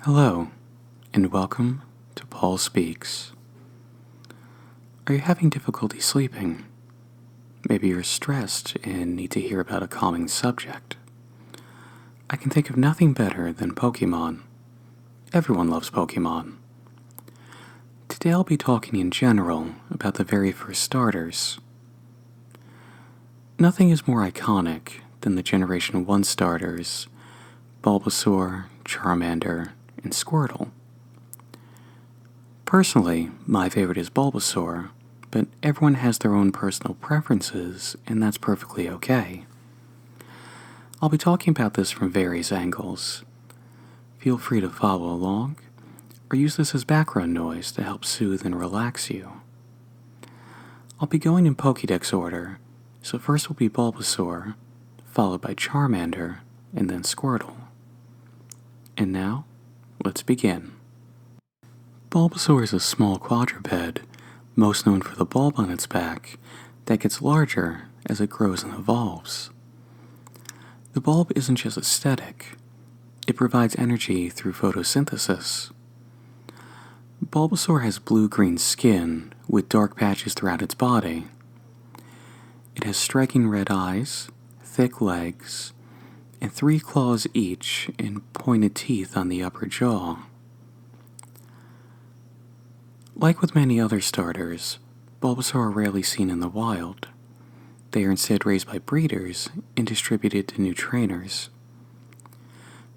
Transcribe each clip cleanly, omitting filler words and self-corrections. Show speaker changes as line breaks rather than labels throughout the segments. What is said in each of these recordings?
Hello, and welcome to Paul Speaks. Are you having difficulty sleeping? Maybe you're stressed and need to hear about a calming subject. I can think of nothing better than Pokemon. Everyone loves Pokemon. Today I'll be talking in general about the very first starters. Nothing is more iconic than the Generation 1 starters, Bulbasaur, Charmander, and Squirtle. Personally, my favorite is Bulbasaur, but everyone has their own personal preferences, and that's perfectly okay. I'll be talking about this from various angles. Feel free to follow along, or use this as background noise to help soothe and relax you. I'll be going in Pokédex order, so first will be Bulbasaur, followed by Charmander, and then Squirtle. And now, let's begin. Bulbasaur is a small quadruped, most known for the bulb on its back, that gets larger as it grows and evolves. The bulb isn't just aesthetic, it provides energy through photosynthesis. Bulbasaur has blue-green skin with dark patches throughout its body. It has striking red eyes, thick legs, and 3 claws each and pointed teeth on the upper jaw. Like with many other starters, Bulbasaur are rarely seen in the wild. They are instead raised by breeders and distributed to new trainers.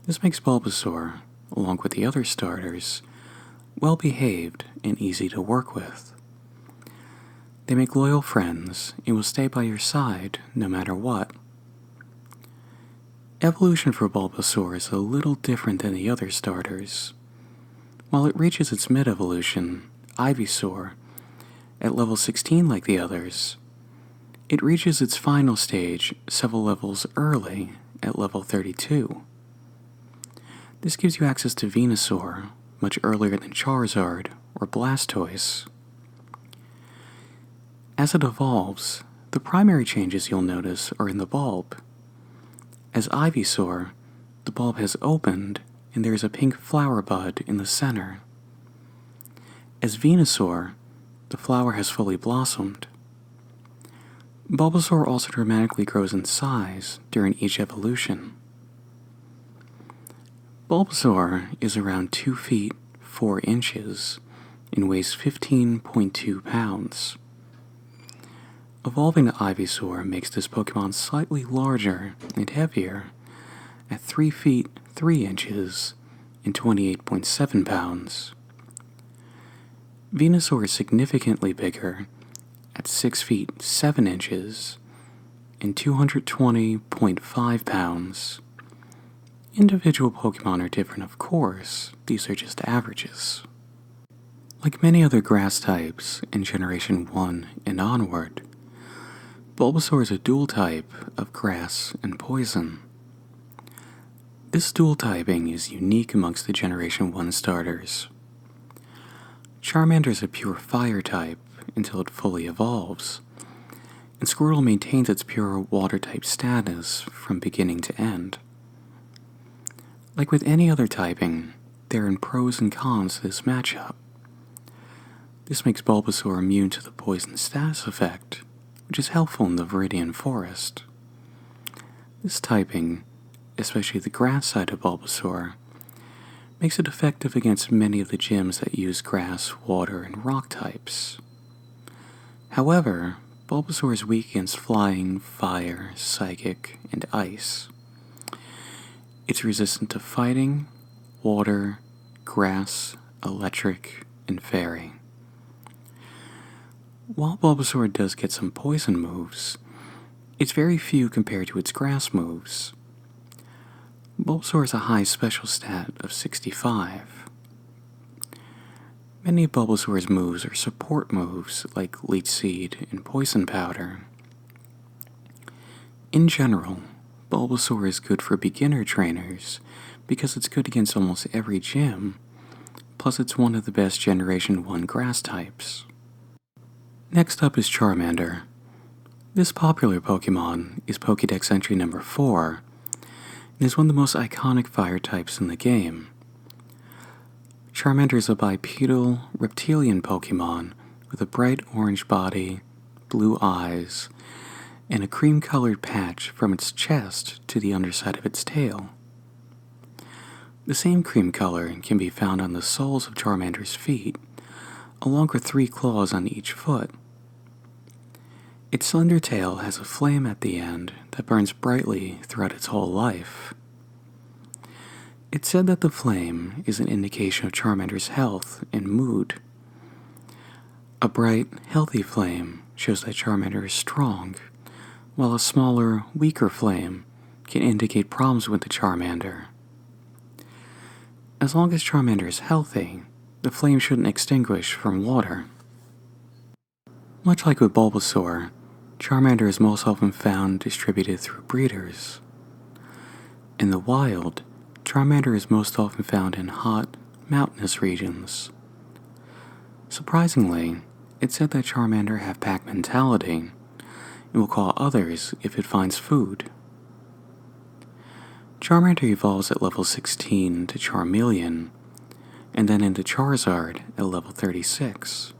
This makes Bulbasaur, along with the other starters, well-behaved and easy to work with. They make loyal friends and will stay by your side no matter what. Evolution for Bulbasaur is a little different than the other starters. While it reaches its mid-evolution, Ivysaur, at level 16 like the others, it reaches its final stage several levels early at level 32. This gives you access to Venusaur much earlier than Charizard or Blastoise. As it evolves, the primary changes you'll notice are in the bulb. As Ivysaur, the bulb has opened and there is a pink flower bud in the center. As Venusaur, the flower has fully blossomed. Bulbasaur also dramatically grows in size during each evolution. Bulbasaur is around 2 feet 4 inches and weighs 15.2 pounds. Evolving to Ivysaur makes this Pokemon slightly larger and heavier at 3 feet 3 inches and 28.7 pounds. Venusaur is significantly bigger at 6 feet 7 inches and 220.5 pounds. Individual Pokemon are different, of course, these are just averages. Like many other grass types in Generation 1 and onward, Bulbasaur is a dual type of grass and poison. This dual typing is unique amongst the Generation 1 starters. Charmander is a pure fire type until it fully evolves, and Squirtle maintains its pure water type status from beginning to end. Like with any other typing, there are pros and cons to this matchup. This makes Bulbasaur immune to the poison status effect, which is helpful in the Viridian Forest. This typing, especially the grass side of Bulbasaur, makes it effective against many of the gyms that use grass, water, and rock types. However, Bulbasaur is weak against flying, fire, psychic, and ice. It's resistant to fighting, water, grass, electric, and fairy. While Bulbasaur does get some poison moves, it's very few compared to its grass moves. Bulbasaur has a high special stat of 65. Many of Bulbasaur's moves are support moves like Leech Seed and Poison Powder. In general, Bulbasaur is good for beginner trainers because it's good against almost every gym, plus it's one of the best Generation 1 grass types. Next up is Charmander. This popular Pokemon is Pokédex entry number 4, and is one of the most iconic fire types in the game. Charmander is a bipedal reptilian Pokemon with a bright orange body, blue eyes, and a cream-colored patch from its chest to the underside of its tail. The same cream color can be found on the soles of Charmander's feet, along with 3 claws on each foot. Its slender tail has a flame at the end that burns brightly throughout its whole life. It's said that the flame is an indication of Charmander's health and mood. A bright, healthy flame shows that Charmander is strong, while a smaller, weaker flame can indicate problems with the Charmander. As long as Charmander is healthy, the flame shouldn't extinguish from water. Much like with Bulbasaur, Charmander is most often found distributed through breeders. In the wild, Charmander is most often found in hot, mountainous regions. Surprisingly, it's said that Charmander have pack mentality and will call others if it finds food. Charmander evolves at level 16 to Charmeleon, and then into Charizard at level 36.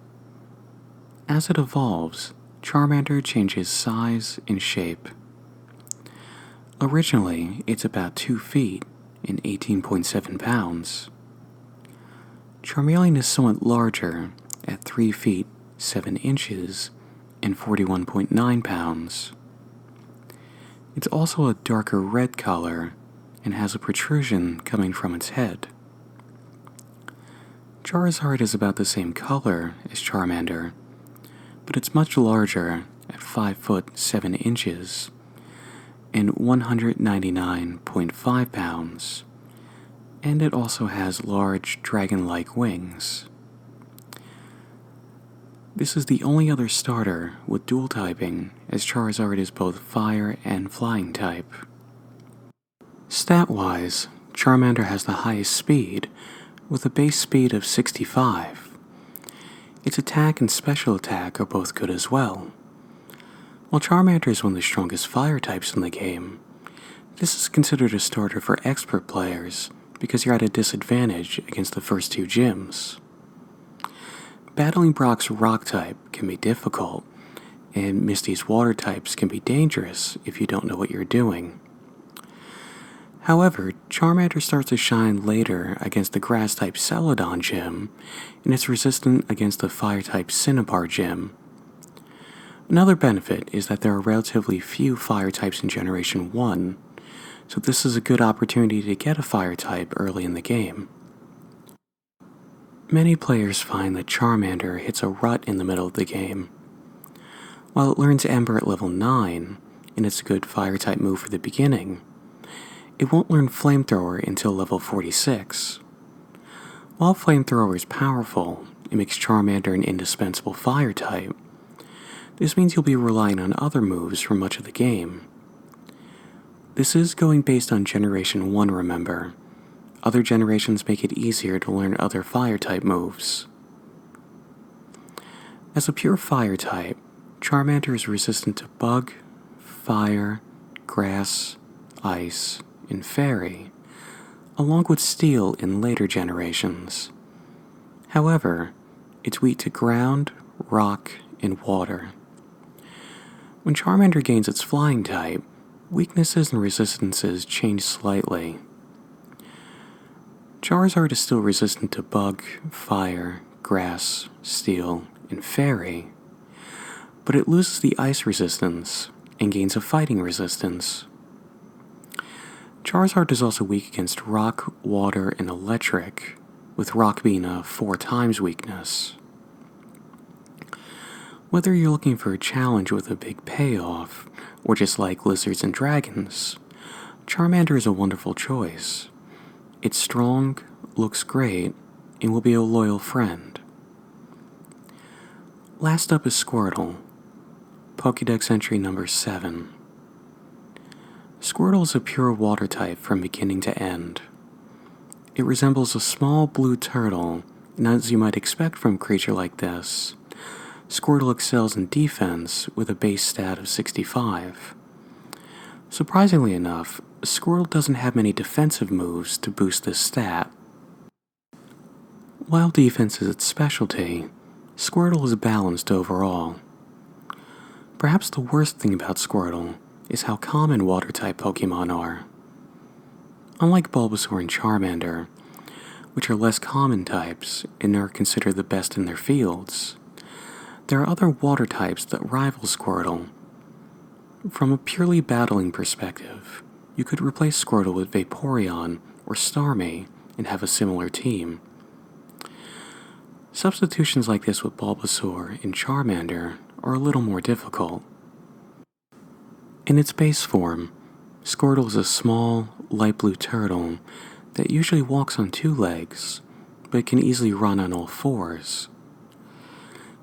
As it evolves, Charmander changes size and shape. Originally, it's about 2 feet and 18.7 pounds. Charmeleon is somewhat larger at 3 feet 7 inches and 41.9 pounds. It's also a darker red color and has a protrusion coming from its head. Charizard is about the same color as Charmander, but it's much larger at 5 foot 7 inches and 199.5 pounds, and it also has large dragon-like wings. This is the only other starter with dual typing, as Charizard is both fire and flying type. Stat-wise, Charmander has the highest speed, with a base speed of 65. Its attack and special attack are both good as well. While Charmander is one of the strongest fire types in the game, this is considered a starter for expert players because you're at a disadvantage against the first 2 gyms. Battling Brock's rock type can be difficult, and Misty's water types can be dangerous if you don't know what you're doing. However, Charmander starts to shine later against the grass-type Celadon gym, and it's resistant against the fire-type Cinnabar gym. Another benefit is that there are relatively few fire types in Generation 1, so this is a good opportunity to get a fire type early in the game. Many players find that Charmander hits a rut in the middle of the game. While it learns Ember at level 9, and it's a good fire type move for the beginning, it won't learn Flamethrower until level 46. While Flamethrower is powerful, it makes Charmander an indispensable fire type. This means you'll be relying on other moves for much of the game. This is going based on Generation 1, remember. Other generations make it easier to learn other fire-type moves. As a pure fire type, Charmander is resistant to Bug, Fire, Grass, Ice, and Fairy, along with Steel in later generations. However, it's weak to Ground, Rock, and Water. When Charmander gains its flying type, weaknesses and resistances change slightly. Charizard is still resistant to Bug, Fire, Grass, Steel, and Fairy, but it loses the Ice resistance and gains a Fighting resistance. Charizard is also weak against Rock, Water, and Electric, with Rock being a 4 times weakness. Whether you're looking for a challenge with a big payoff, or just like lizards and dragons, Charmander is a wonderful choice. It's strong, looks great, and will be a loyal friend. Last up is Squirtle, Pokédex entry number 7. Squirtle is a pure water type from beginning to end. It resembles a small blue turtle, and as you might expect from a creature like this, Squirtle excels in defense with a base stat of 65. Surprisingly enough, Squirtle doesn't have many defensive moves to boost this stat. While defense is its specialty, Squirtle is balanced overall. Perhaps the worst thing about Squirtle is how common water-type Pokemon are. Unlike Bulbasaur and Charmander, which are less common types and are considered the best in their fields, there are other water types that rival Squirtle. From a purely battling perspective, you could replace Squirtle with Vaporeon or Starmie and have a similar team. Substitutions like this with Bulbasaur and Charmander are a little more difficult. In its base form, Squirtle is a small, light blue turtle that usually walks on two legs, but can easily run on all fours.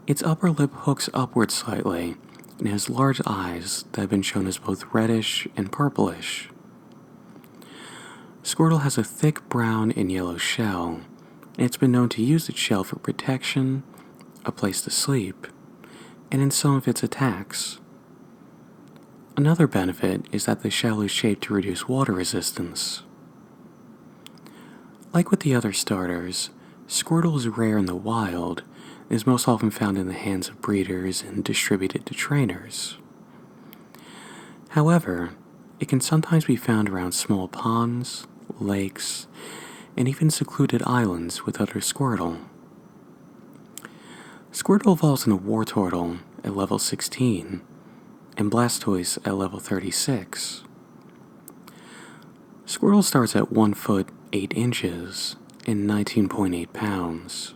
Its upper lip hooks upward slightly and has large eyes that have been shown as both reddish and purplish. Squirtle has a thick brown and yellow shell, and it's been known to use its shell for protection, a place to sleep, and in some of its attacks. Another benefit is that the shell is shaped to reduce water resistance. Like with the other starters, Squirtle is rare in the wild and is most often found in the hands of breeders and distributed to trainers. However, it can sometimes be found around small ponds, lakes, and even secluded islands with other Squirtle. Squirtle evolves into Wartortle at level 16, and Blastoise at level 36. Squirtle starts at 1 foot 8 inches and 19.8 pounds.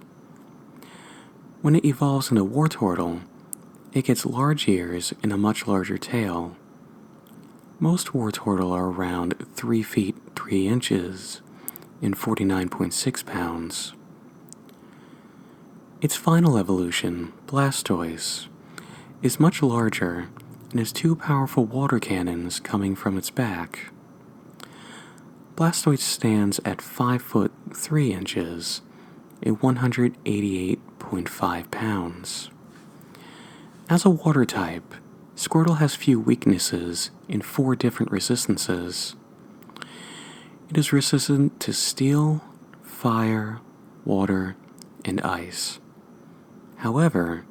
When it evolves into Wartortle, it gets large ears and a much larger tail. Most Wartortle are around 3 feet 3 inches and 49.6 pounds. Its final evolution, Blastoise, is much larger and has two powerful water cannons coming from its back. Blastoise stands at 5 foot 3 inches and 188.5 pounds. As a water type, Squirtle has few weaknesses and 4 different resistances. It is resistant to steel, fire, water, and ice. However,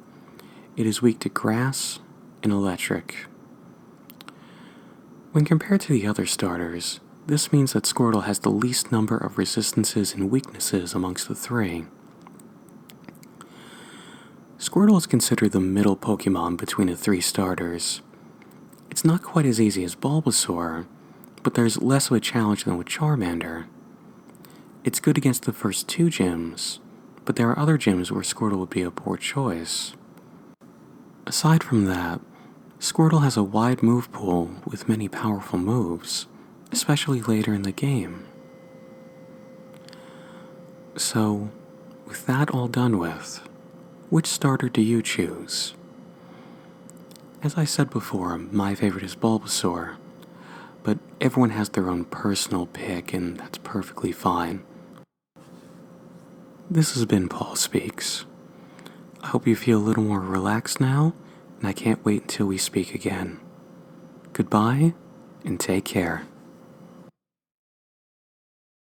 it is weak to grass and electric. When compared to the other starters, this means that Squirtle has the least number of resistances and weaknesses amongst the three. Squirtle is considered the middle Pokemon between the 3 starters. It's not quite as easy as Bulbasaur, but there's less of a challenge than with Charmander. It's good against the first 2 gyms, but there are other gyms where Squirtle would be a poor choice. Aside from that, Squirtle has a wide move pool with many powerful moves, especially later in the game. So, with that all done with, which starter do you choose? As I said before, my favorite is Bulbasaur, but everyone has their own personal pick and that's perfectly fine. This has been Paul Speaks. I hope you feel a little more relaxed now, and I can't wait until we speak again. Goodbye, and take care.